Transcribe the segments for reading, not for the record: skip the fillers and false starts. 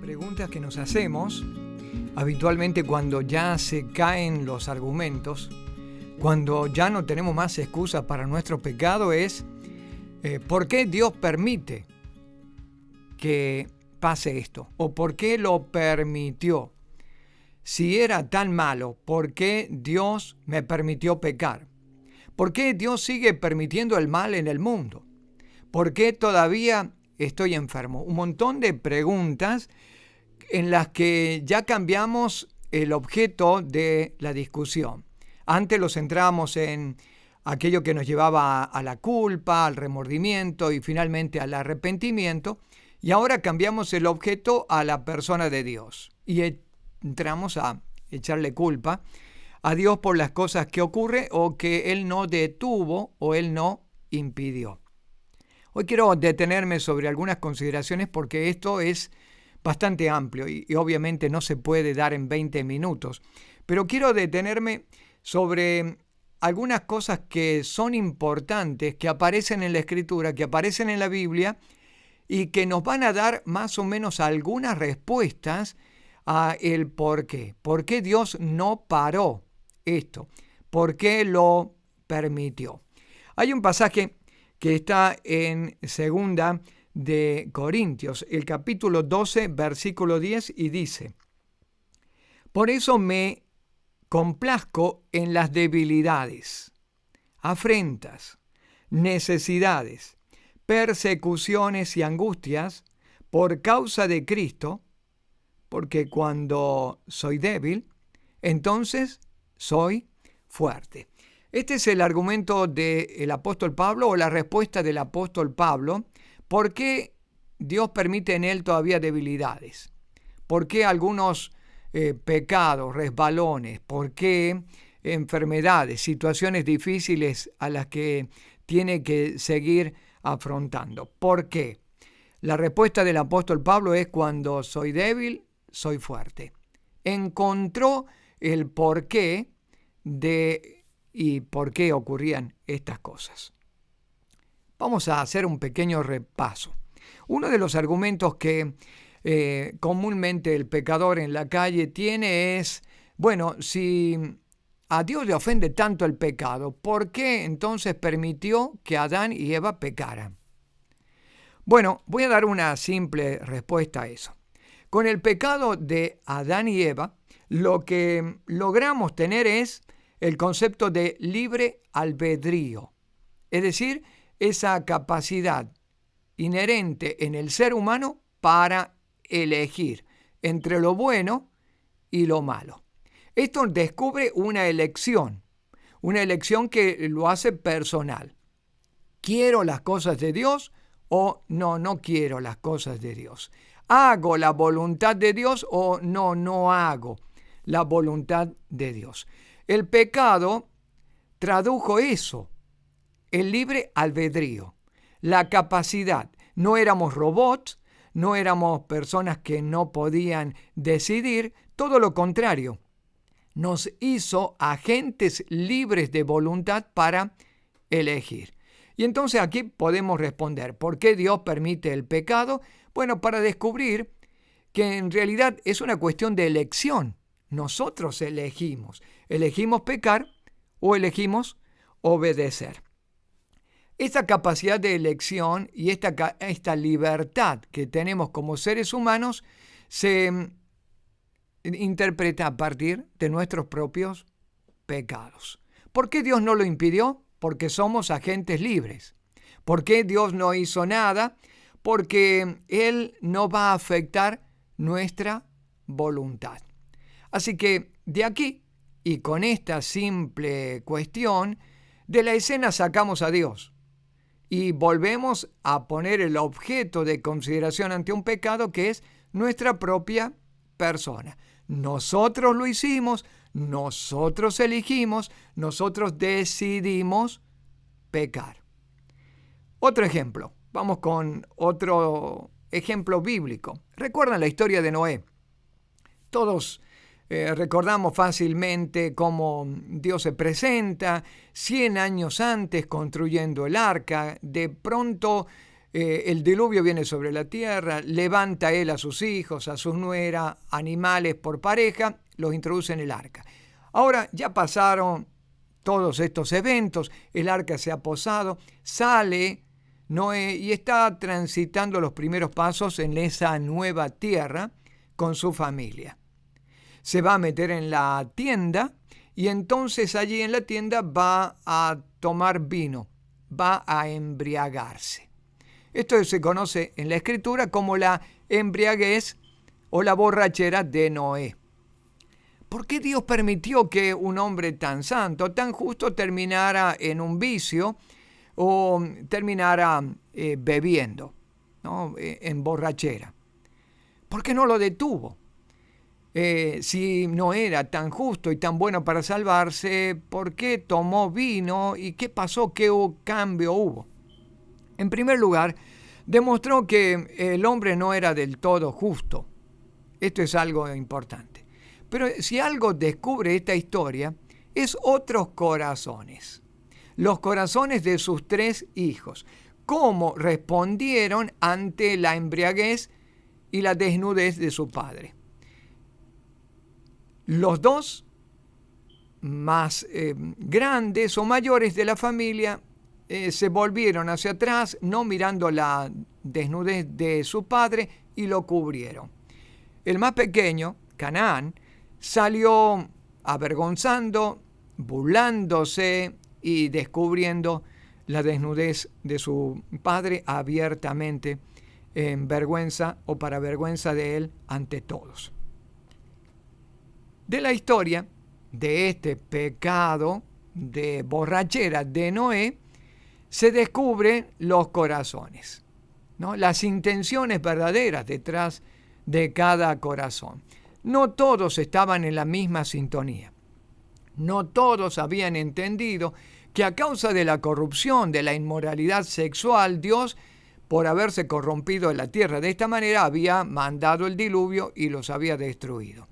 preguntas que nos hacemos habitualmente cuando ya se caen los argumentos, cuando ya no tenemos más excusas para nuestro pecado es ¿por qué Dios permite que pase esto? ¿O por qué lo permitió? Si era tan malo, ¿por qué Dios me permitió pecar? ¿Por qué Dios sigue permitiendo el mal en el mundo? ¿Por qué todavía estoy enfermo? Un montón de preguntas en las que ya cambiamos el objeto de la discusión. Antes lo centramos en aquello que nos llevaba a la culpa, al remordimiento y finalmente al arrepentimiento, y ahora cambiamos el objeto a la persona de Dios y entramos a echarle culpa a Dios por las cosas que ocurren o que Él no detuvo o Él no impidió. Hoy quiero detenerme sobre algunas consideraciones porque esto es bastante amplio y obviamente no se puede dar en 20 minutos, pero quiero detenerme sobre algunas cosas que son importantes, que aparecen en la Escritura, que aparecen en la Biblia y que nos van a dar más o menos algunas respuestas a el por qué. ¿Por qué Dios no paró esto? ¿Por qué lo permitió? Hay un pasaje que está en 2 de Corintios, el capítulo 12, versículo 10, y dice: por eso me complazco en las debilidades, afrentas, necesidades, persecuciones y angustias por causa de Cristo, porque cuando soy débil, entonces soy fuerte. Este es el argumento del apóstol Pablo o la respuesta del apóstol Pablo. ¿Por qué Dios permite en él todavía debilidades? ¿Por qué algunos pecados, resbalones? ¿Por qué enfermedades, situaciones difíciles a las que tiene que seguir afrontando? ¿Por qué? La respuesta del apóstol Pablo es: cuando soy débil, soy fuerte. Encontró el porqué y por qué ocurrían estas cosas. Vamos a hacer un pequeño repaso. Uno de los argumentos que comúnmente el pecador en la calle tiene es: bueno, si a Dios le ofende tanto el pecado, ¿por qué entonces permitió que Adán y Eva pecaran? Bueno, voy a dar una simple respuesta a eso. Con el pecado de Adán y Eva, lo que logramos tener es el concepto de libre albedrío, es decir, esa capacidad inherente en el ser humano para elegir entre lo bueno y lo malo. Esto descubre una elección que lo hace personal. ¿Quiero las cosas de Dios o no quiero las cosas de Dios? ¿Hago la voluntad de Dios o no hago la voluntad de Dios? El pecado tradujo eso, el libre albedrío, la capacidad. No éramos robots, no éramos personas que no podían decidir, todo lo contrario. Nos hizo agentes libres de voluntad para elegir. Y entonces aquí podemos responder: ¿por qué Dios permite el pecado? Bueno, para descubrir que en realidad es una cuestión de elección. Nosotros elegimos pecar o elegimos obedecer. Esta capacidad de elección y esta libertad que tenemos como seres humanos se interpreta a partir de nuestros propios pecados. ¿Por qué Dios no lo impidió? Porque somos agentes libres. ¿Por qué Dios no hizo nada? Porque Él no va a afectar nuestra voluntad. Así que de aquí, y con esta simple cuestión, de la escena sacamos a Dios y volvemos a poner el objeto de consideración ante un pecado, que es nuestra propia persona. Nosotros lo hicimos, nosotros elegimos, nosotros decidimos pecar. Otro ejemplo, vamos con otro ejemplo bíblico. ¿Recuerdan la historia de Noé? Todos recordamos fácilmente cómo Dios se presenta 100 años antes construyendo el arca. De pronto el diluvio viene sobre la tierra, levanta él a sus hijos, a sus nueras, animales por pareja, los introduce en el arca. Ahora ya pasaron todos estos eventos, el arca se ha posado, sale Noé y está transitando los primeros pasos en esa nueva tierra con su familia. Se va a meter en la tienda y entonces allí en la tienda va a tomar vino, va a embriagarse. Esto se conoce en la Escritura como la embriaguez o la borrachera de Noé. ¿Por qué Dios permitió que un hombre tan santo, tan justo, terminara en un vicio o terminara bebiendo, ¿no? En borrachera? ¿Por qué no lo detuvo? Si no era tan justo y tan bueno para salvarse, ¿por qué tomó vino y qué pasó? ¿Qué cambio hubo? En primer lugar, demostró que el hombre no era del todo justo. Esto es algo importante. Pero si algo descubre esta historia, es otros corazones. Los corazones de sus 3 hijos. Cómo respondieron ante la embriaguez y la desnudez de su padre. Los 2 más grandes o mayores de la familia se volvieron hacia atrás, no mirando la desnudez de su padre, y lo cubrieron. El más pequeño, Canaán, salió avergonzando, burlándose y descubriendo la desnudez de su padre abiertamente, en vergüenza o para vergüenza de él ante todos. De la historia de este pecado de borrachera de Noé, se descubren los corazones, ¿no? Las intenciones verdaderas detrás de cada corazón. No todos estaban en la misma sintonía. No todos habían entendido que a causa de la corrupción, de la inmoralidad sexual, Dios, por haberse corrompido en la tierra de esta manera, había mandado el diluvio y los había destruido.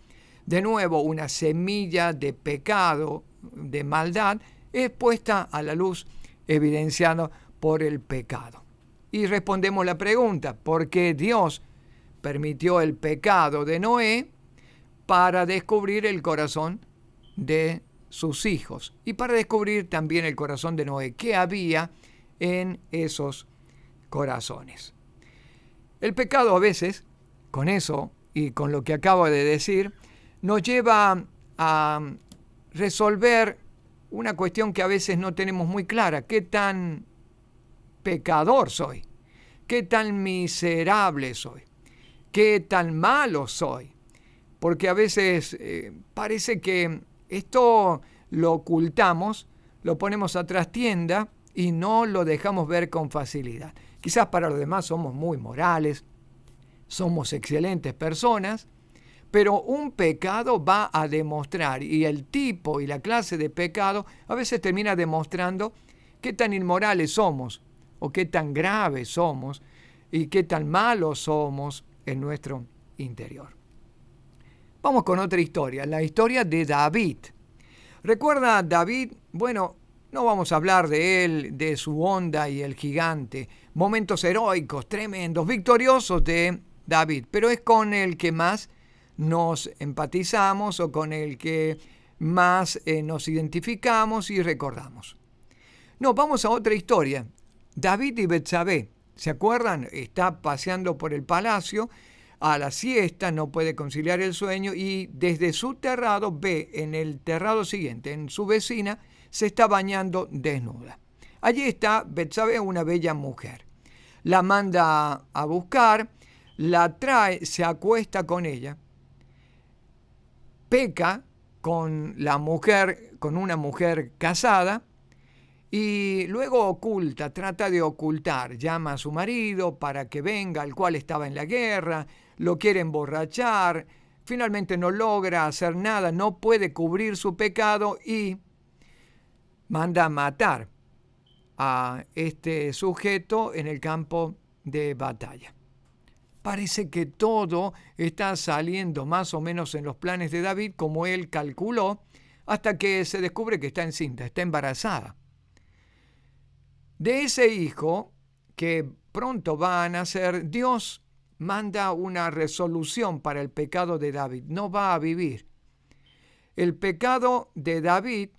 De nuevo, una semilla de pecado, de maldad, es puesta a la luz, evidenciado por el pecado. Y respondemos la pregunta: ¿por qué Dios permitió el pecado de Noé? Para descubrir el corazón de sus hijos y para descubrir también el corazón de Noé, qué había en esos corazones. El pecado a veces, con eso y con lo que acabo de decir, nos lleva a resolver una cuestión que a veces no tenemos muy clara: ¿qué tan pecador soy? ¿Qué tan miserable soy? ¿Qué tan malo soy? Porque a veces parece que esto lo ocultamos, lo ponemos a trastienda y no lo dejamos ver con facilidad. Quizás para los demás somos muy morales, somos excelentes personas, pero un pecado va a demostrar, y el tipo y la clase de pecado a veces termina demostrando qué tan inmorales somos, o qué tan graves somos, y qué tan malos somos en nuestro interior. Vamos con otra historia, la historia de David. ¿Recuerda David? Bueno, no vamos a hablar de él, de su onda y el gigante, momentos heroicos, tremendos, victoriosos de David, pero es con el que más nos empatizamos o con el que más nos identificamos y recordamos. No, vamos a otra historia. David y Betsabé, ¿se acuerdan? Está paseando por el palacio a la siesta, no puede conciliar el sueño y desde su terrado ve en el terrado siguiente, en su vecina, se está bañando desnuda. Allí está Betsabé, una bella mujer. La manda a buscar, la trae, se acuesta con ella, peca con la mujer, con una mujer casada, y luego oculta, trata de ocultar, llama a su marido para que venga, el cual estaba en la guerra, lo quiere emborrachar, finalmente no logra hacer nada, no puede cubrir su pecado y manda a matar a este sujeto en el campo de batalla. Parece que todo está saliendo más o menos en los planes de David como él calculó, hasta que se descubre que está encinta, está embarazada. De ese hijo que pronto va a nacer, Dios manda una resolución para el pecado de David. No va a vivir. El pecado de David,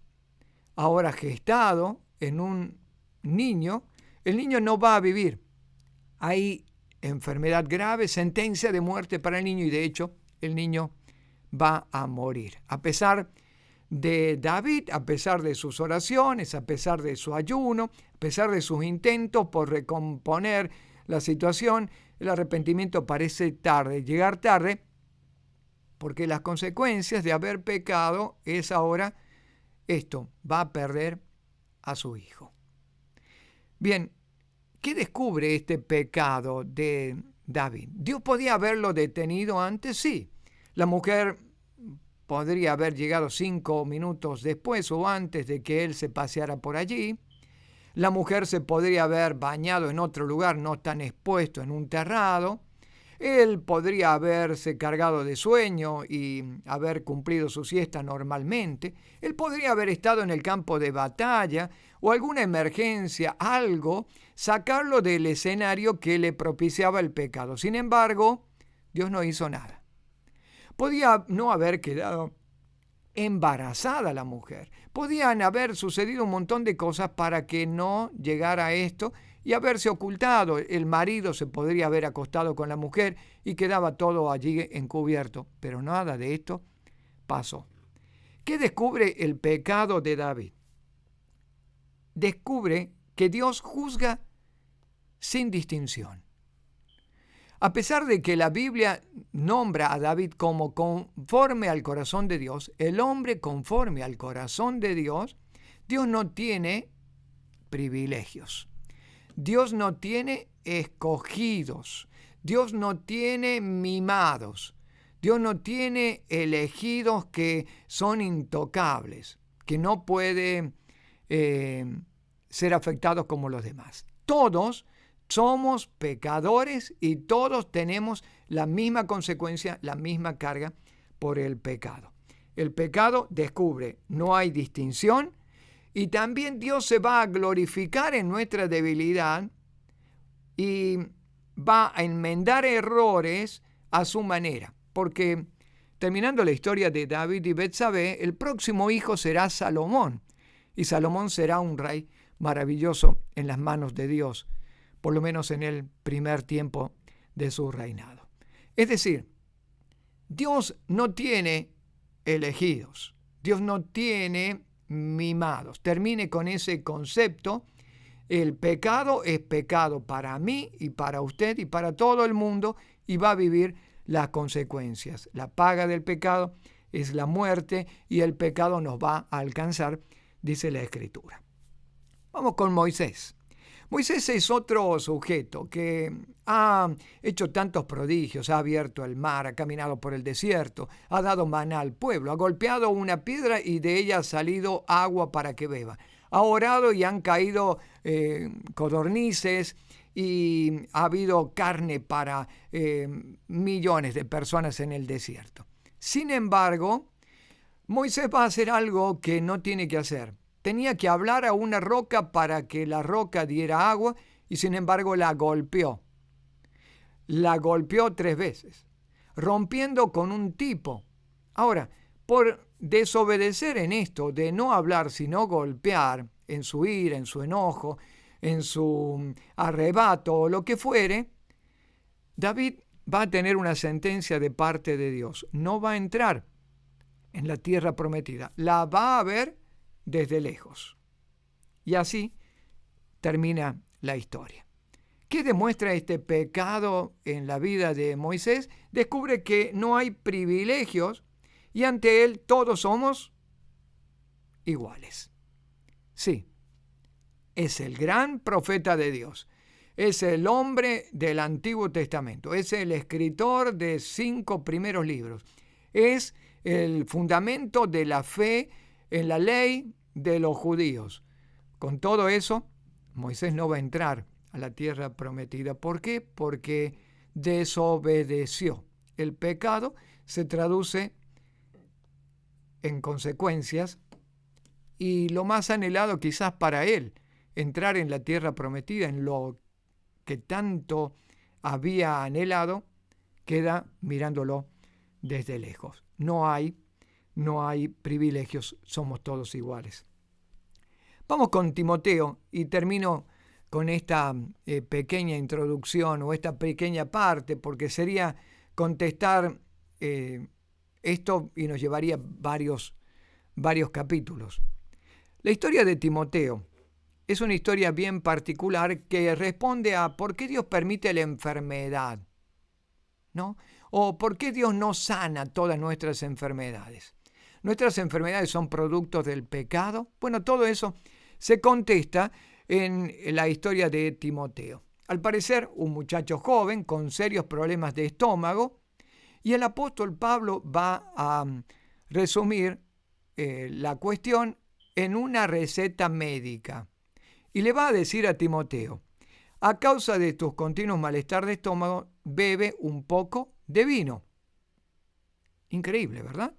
ahora gestado en un niño, el niño no va a vivir. Hay enfermedad grave, sentencia de muerte para el niño y de hecho el niño va a morir. A pesar de David, a pesar de sus oraciones, a pesar de su ayuno, a pesar de sus intentos por recomponer la situación, el arrepentimiento parece llegar tarde, porque las consecuencias de haber pecado es ahora esto, va a perder a su hijo. Bien, ¿qué descubre este pecado de David? ¿Dios podía haberlo detenido antes? Sí. La mujer podría haber llegado 5 minutos después o antes de que él se paseara por allí. La mujer se podría haber bañado en otro lugar no tan expuesto en un terrado. Él podría haberse cargado de sueño y haber cumplido su siesta normalmente. Él podría haber estado en el campo de batalla o alguna emergencia, algo, sacarlo del escenario que le propiciaba el pecado. Sin embargo, Dios no hizo nada. Podía no haber quedado embarazada la mujer. Podían haber sucedido un montón de cosas para que no llegara a esto y haberse ocultado. El marido se podría haber acostado con la mujer y quedaba todo allí encubierto. Pero nada de esto pasó. ¿Qué descubre el pecado de David? Descubre que Dios juzga sin distinción. A pesar de que la Biblia nombra a David como conforme al corazón de Dios, el hombre conforme al corazón de Dios, Dios no tiene privilegios. Dios no tiene escogidos. Dios no tiene mimados. Dios no tiene elegidos que son intocables, que no pueden ser afectados como los demás. Todos somos pecadores y todos tenemos la misma consecuencia, la misma carga por el pecado. El pecado descubre, no hay distinción y también Dios se va a glorificar en nuestra debilidad y va a enmendar errores a su manera. Porque terminando la historia de David y Betsabé, el próximo hijo será Salomón y Salomón será un rey maravilloso en las manos de Dios, por lo menos en el primer tiempo de su reinado. Es decir, Dios no tiene elegidos, Dios no tiene mimados. Termine con ese concepto. El pecado es pecado para mí y para usted y para todo el mundo y va a vivir las consecuencias. La paga del pecado es la muerte y el pecado nos va a alcanzar, dice la Escritura. Vamos con Moisés. Moisés es otro sujeto que ha hecho tantos prodigios, ha abierto el mar, ha caminado por el desierto, ha dado maná al pueblo, ha golpeado una piedra y de ella ha salido agua para que beba. Ha orado y han caído codornices y ha habido carne para millones de personas en el desierto. Sin embargo, Moisés va a hacer algo que no tiene que hacer. Tenía que hablar a una roca para que la roca diera agua y sin embargo la golpeó. La golpeó 3 veces, rompiendo con un tipo. Ahora, por desobedecer en esto, de no hablar sino golpear, en su ira, en su enojo, en su arrebato o lo que fuere, David va a tener una sentencia de parte de Dios. No va a entrar en la tierra prometida. La va a ver desde lejos. Y así termina la historia. ¿Qué demuestra este pecado en la vida de Moisés? Descubre que no hay privilegios y ante él todos somos iguales. Sí, es el gran profeta de Dios. Es el hombre del Antiguo Testamento. Es el escritor de 5 primeros libros. Es el fundamento de la fe en la ley de los judíos. Con todo eso, Moisés no va a entrar a la tierra prometida. ¿Por qué? Porque desobedeció. El pecado se traduce en consecuencias y lo más anhelado quizás para él, entrar en la tierra prometida, en lo que tanto había anhelado, queda mirándolo desde lejos. No hay privilegios, somos todos iguales. Vamos con Timoteo y termino con esta pequeña introducción o esta pequeña parte, porque sería contestar esto y nos llevaría varios capítulos. La historia de Timoteo es una historia bien particular que responde a por qué Dios permite la enfermedad, ¿no? O por qué Dios no sana todas nuestras enfermedades. ¿Nuestras enfermedades son productos del pecado? Bueno, todo eso se contesta en la historia de Timoteo. Al parecer, un muchacho joven con serios problemas de estómago, y el apóstol Pablo va a resumir la cuestión en una receta médica. Y le va a decir a Timoteo, a causa de tus continuos malestar de estómago, bebe un poco de vino. Increíble, ¿verdad?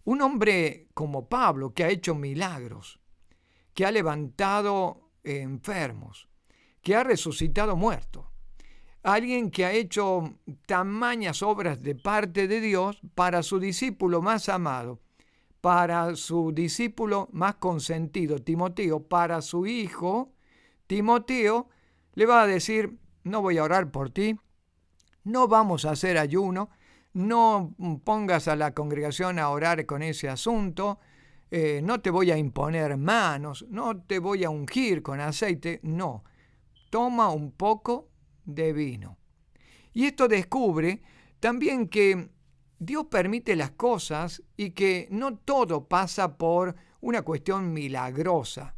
Un hombre como Pablo, que ha hecho milagros, que ha levantado enfermos, que ha resucitado muertos. Alguien que ha hecho tamañas obras de parte de Dios para su discípulo más amado, para su discípulo más consentido, Timoteo, para su hijo, Timoteo, le va a decir, no voy a orar por ti, no vamos a hacer ayuno, no pongas a la congregación a orar con ese asunto, no te voy a imponer manos, no te voy a ungir con aceite, no, toma un poco de vino. Y esto descubre también que Dios permite las cosas y que no todo pasa por una cuestión milagrosa.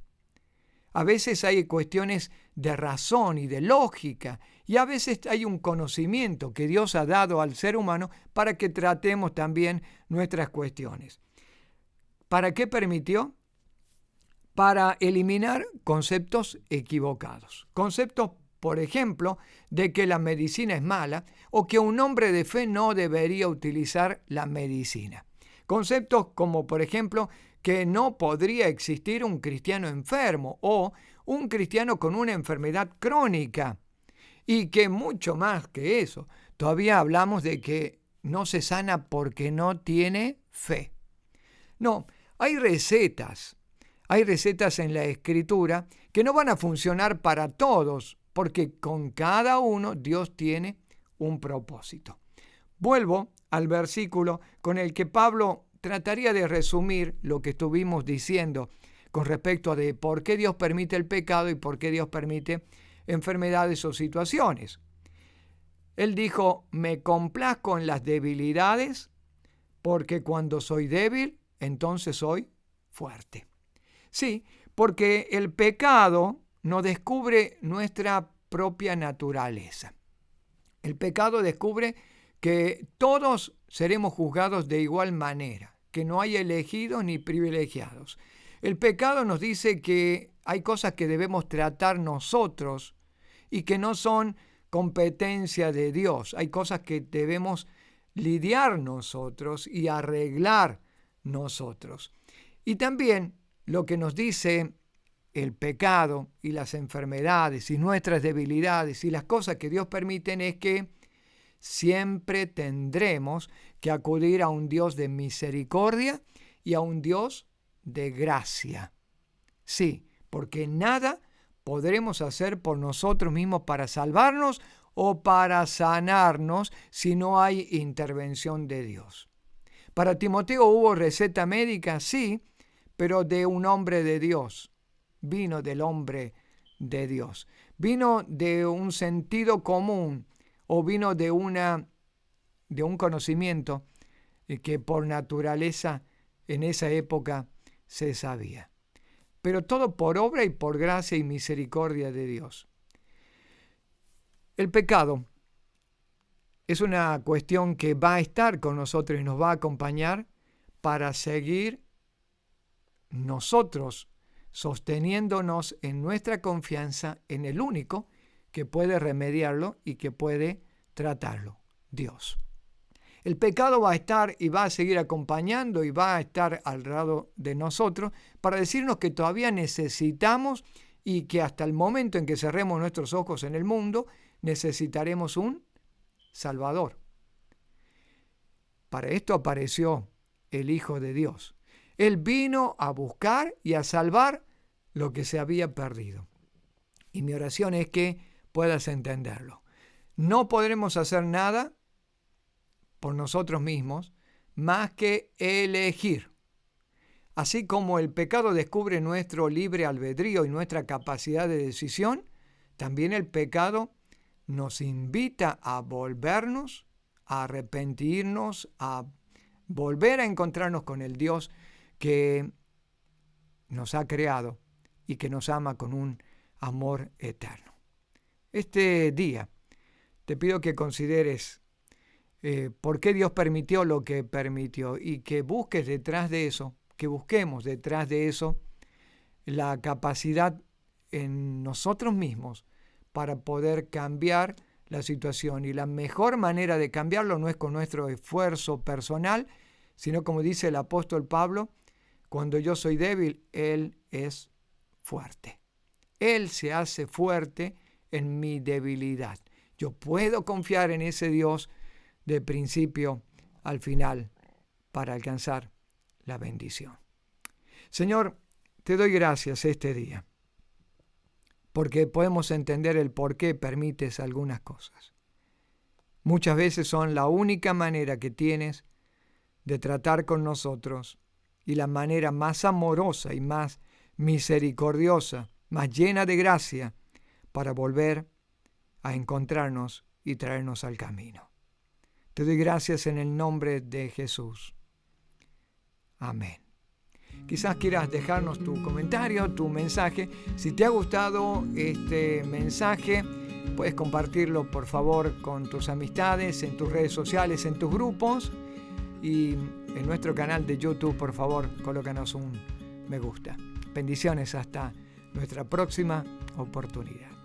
A veces hay cuestiones de razón y de lógica, y a veces hay un conocimiento que Dios ha dado al ser humano para que tratemos también nuestras cuestiones. ¿Para qué permitió? Para eliminar conceptos equivocados. Conceptos, por ejemplo, de que la medicina es mala o que un hombre de fe no debería utilizar la medicina. Conceptos como, por ejemplo, que no podría existir un cristiano enfermo o un cristiano con una enfermedad crónica. Y que mucho más que eso, todavía hablamos de que no se sana porque no tiene fe. No, hay recetas en la Escritura que no van a funcionar para todos, porque con cada uno Dios tiene un propósito. Vuelvo al versículo con el que Pablo trataría de resumir lo que estuvimos diciendo con respecto a de por qué Dios permite el pecado y por qué Dios permite enfermedades o situaciones. Él dijo, me complazco en las debilidades, porque cuando soy débil, entonces soy fuerte. Sí, porque el pecado nos descubre nuestra propia naturaleza. El pecado descubre que todos seremos juzgados de igual manera, que no hay elegidos ni privilegiados. El pecado nos dice que hay cosas que debemos tratar nosotros y que no son competencia de Dios. Hay cosas que debemos lidiar nosotros y arreglar nosotros. Y también lo que nos dice el pecado y las enfermedades y nuestras debilidades y las cosas que Dios permite es que siempre tendremos que acudir a un Dios de misericordia y a un Dios de gracia. Sí, porque nada podremos hacer por nosotros mismos para salvarnos o para sanarnos si no hay intervención de Dios. Para Timoteo hubo receta médica, sí, pero de un hombre de Dios. Vino del hombre de Dios. Vino de un sentido común o vino de un conocimiento que por naturaleza en esa época se sabía. Pero todo por obra y por gracia y misericordia de Dios. El pecado es una cuestión que va a estar con nosotros y nos va a acompañar para seguir nosotros sosteniéndonos en nuestra confianza en el único que puede remediarlo y que puede tratarlo, Dios. El pecado va a estar y va a seguir acompañando y va a estar al lado de nosotros para decirnos que todavía necesitamos y que hasta el momento en que cerremos nuestros ojos en el mundo, necesitaremos un Salvador. Para esto apareció el Hijo de Dios. Él vino a buscar y a salvar lo que se había perdido. Y mi oración es que puedas entenderlo. No podremos hacer nada por nosotros mismos más que elegir. Así como el pecado descubre nuestro libre albedrío y nuestra capacidad de decisión, también el pecado nos invita a volvernos, a arrepentirnos, a volver a encontrarnos con el Dios que nos ha creado y que nos ama con un amor eterno. Este día te pido que consideres por qué Dios permitió lo que permitió y que busques detrás de eso, que busquemos detrás de eso la capacidad en nosotros mismos para poder cambiar la situación. Y la mejor manera de cambiarlo no es con nuestro esfuerzo personal, sino como dice el apóstol Pablo, cuando yo soy débil, Él es fuerte. Él se hace fuerte en mi debilidad. Yo puedo confiar en ese Dios de principio al final para alcanzar la bendición. Señor, te doy gracias este día, porque podemos entender el por qué permites algunas cosas. Muchas veces son la única manera que tienes de tratar con nosotros y la manera más amorosa y más misericordiosa, más llena de gracia para volver a encontrarnos y traernos al camino. Te doy gracias en el nombre de Jesús. Amén. Quizás quieras dejarnos tu comentario, tu mensaje. Si te ha gustado este mensaje, puedes compartirlo por favor con tus amistades, en tus redes sociales, en tus grupos y en nuestro canal de YouTube, por favor, colócanos un me gusta. Bendiciones hasta nuestra próxima oportunidad.